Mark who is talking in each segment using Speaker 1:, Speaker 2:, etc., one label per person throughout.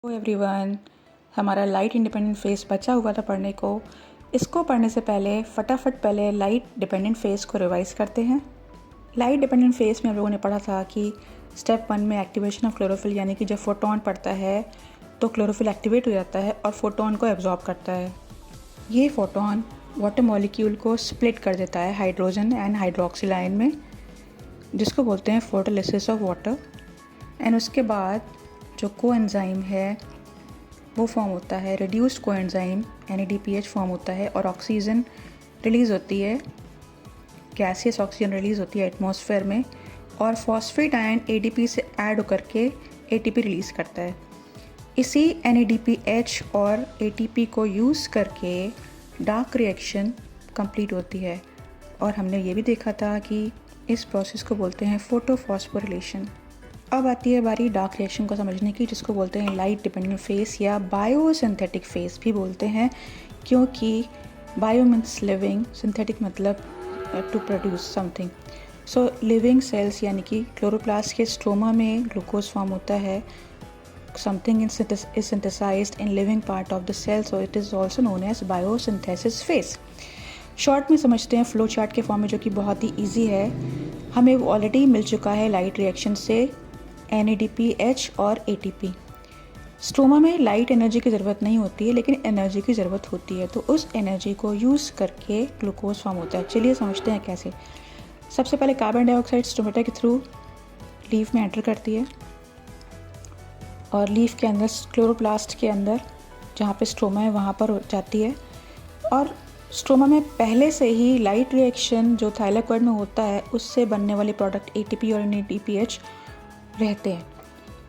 Speaker 1: Hello everyone, हमारा light independent face बचा हुआ था पढ़ने को। इसको पढ़ने से पहले फटाफट लाइट डिपेंडेंट फेस को रिवाइज करते हैं। लाइट डिपेंडेंट फेस में हम लोगों ने पढ़ा था कि स्टेप 1 में एक्टिवेशन ऑफ क्लोरोफिल, यानी कि जब फोटोन पड़ता है तो क्लोरोफिल एक्टिवेट हो जाता है और फोटोन को एब्जॉर्ब करता है। ये फोटोन वाटर मॉलिक्यूल को स्प्लिट कर देता है हाइड्रोजन एंड हाइड्रोक्सिल आयन में, जिसको बोलते हैं फोटोलिसिस ऑफ वाटर। एंड उसके बाद जो कोएंजाइम है वो फॉर्म होता है, रिड्यूस्ड कोएंजाइम NADPH फॉर्म होता है और ऑक्सीजन रिलीज़ होती है, गैसियस ऑक्सीजन रिलीज़ होती है एटमॉस्फेयर में, और फॉस्फेट आयन ADP से ऐड होकर के ATP रिलीज़ करता है। इसी NADPH और ATP को यूज़ करके डार्क रिएक्शन कंप्लीट होती है। और हमने ये भी देखा था कि इस प्रोसेस को बोलते हैं फोटोफॉस्फोरिलेशन। अब आती है बारी डार्क रिएक्शन को समझने की, जिसको बोलते हैं लाइट डिपेंडेंट फेस या बायोसिंथेटिक फेस भी बोलते हैं, क्योंकि बायो मीन्स लिविंग, सिंथेटिक मतलब to produce something. So living cells यानी कि क्लोरोप्लास्ट के स्ट्रोमा में ग्लूकोज फॉर्म होता है, something is synthesised in living part of the cell, so it is also known as biosynthesis phase. Short में समझते हैं फ्लो चार्ट के फॉर्म में, जो कि बहुत ही ईजी है। हमें वो ऑलरेडी मिल चुका है लाइट रिएक्शन से NADPH और ATP। स्ट्रोमा में लाइट एनर्जी की ज़रूरत नहीं होती है, लेकिन एनर्जी की ज़रूरत होती है, तो उस एनर्जी को यूज़ करके ग्लूकोज फॉर्म होता है। चलिए समझते हैं कैसे। सबसे पहले कार्बन डाइऑक्साइड स्टोमेटा के थ्रू लीफ में एंटर करती है और लीफ के अंदर क्लोरोप्लास्ट के अंदर जहाँ पे स्ट्रोमा है वहाँ पर जाती है, और स्ट्रोमा में पहले से ही लाइट रिएक्शन जो थाइलाकोइड में होता है उससे बनने वाले प्रोडक्ट ATP और NADPH रहते हैं,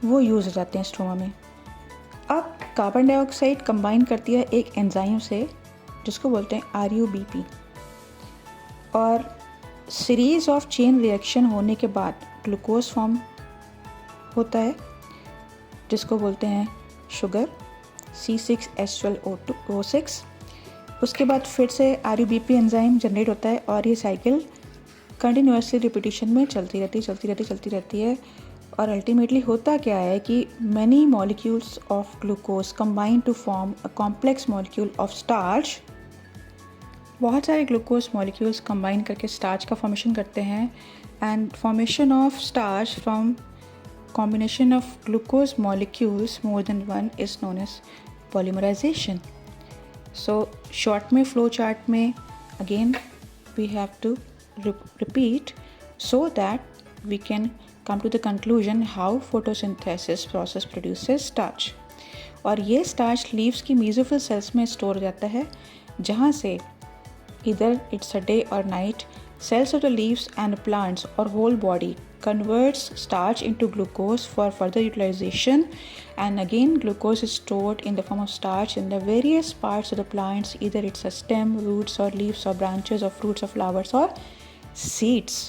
Speaker 1: वो यूज़ हो जाते हैं स्ट्रोमा में। अब कार्बन डाइऑक्साइड कंबाइन करती है एक एंजाइम से, जिसको बोलते हैं RUBP, और सीरीज ऑफ चेन रिएक्शन होने के बाद ग्लूकोज फॉर्म होता है, जिसको बोलते हैं शुगर C6H12O6। उसके बाद फिर से RUBP एंजाइम जनरेट होता है और ये साइकिल कंटिन्यूसली रिपीटिशन में चलती रहती है। और अल्टीमेटली होता क्या है कि many molecules of glucose combine to form a complex molecule of starch. बहुत सारे ग्लूकोज मॉलिक्यूल्स कंबाइन करके स्टार्च का फॉर्मेशन करते हैं, and formation of starch from combination of glucose molecules more than one is known as polymerisation. So short में flow chart में again we have to repeat so that we can come to the conclusion how photosynthesis process produces starch। और ये starch leaves की mesophyll cells में store हो जाता है, जहाँ से इधर इट्स अ डे और night cells of the leaves and plants or whole body converts starch into glucose for further utilization, and again glucose is stored in the form of starch in the various parts of the plants, either it's a stem, roots or leaves or branches or fruits or flowers or seeds।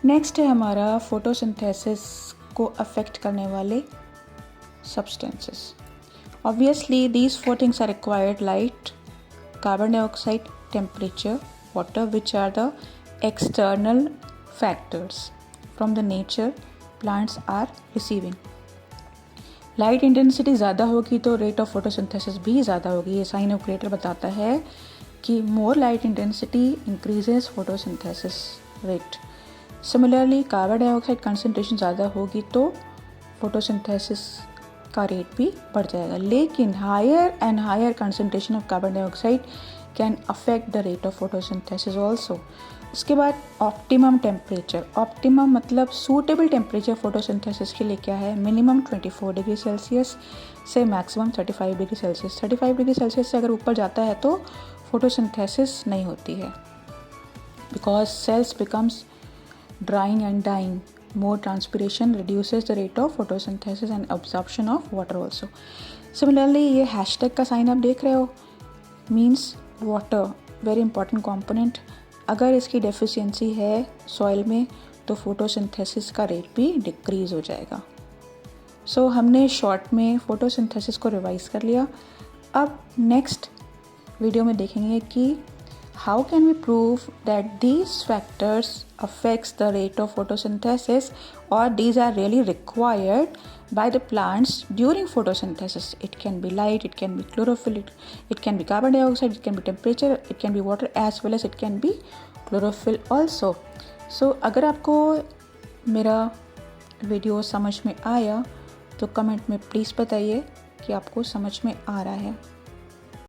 Speaker 1: Next है हमारा photosynthesis को affect करने वाले substances. Obviously these 4 things are required: light, carbon dioxide, temperature, water, which are the external factors from the nature plants are receiving। Light intensity ज़्यादा होगी तो rate of photosynthesis भी ज़्यादा होगी। ये साइन ऑफ ग्रेटर बताता है कि मोर light intensity increases photosynthesis rate. Similarly carbon dioxide concentration ज़्यादा होगी तो फोटोसिंथेसिस का रेट भी बढ़ जाएगा, लेकिन higher and higher concentration of carbon dioxide can affect the rate of photosynthesis also. उसके बाद ऑप्टिमम टेम्परेचर। ऑप्टिमम मतलब सूटेबल टेम्परेचर फोटोसिंथेसिस के लिए क्या है? मिनिमम 24 डिग्री सेल्सियस से maximum 35 degree Celsius. 35 degree Celsius से अगर ऊपर जाता है तो फोटोसिंथेसिस नहीं होती है, because cells becomes drying and dying. More transpiration reduces the rate of photosynthesis and absorption of water also। Similarly ये हैशटैग का साइन आप देख रहे हो, means water very important component. अगर इसकी डेफिशिएंसी है सॉइल में तो फोटोसिंथेसिस का रेट भी डिक्रीज़ हो जाएगा। सो हमने शॉर्ट में फोटोसिंथेसिस को रिवाइज कर लिया। अब नेक्स्ट वीडियो में देखेंगे कि how can we prove that these factors affects the rate of photosynthesis, or these are really required by the plants during photosynthesis. It can be light, it can be chlorophyll, it can be carbon dioxide, it can be temperature, it can be water, as well as it can be chlorophyll also. So अगर आपको मेरा video समझ में आया तो comment में please बताइए कि आपको समझ में आ रहा है.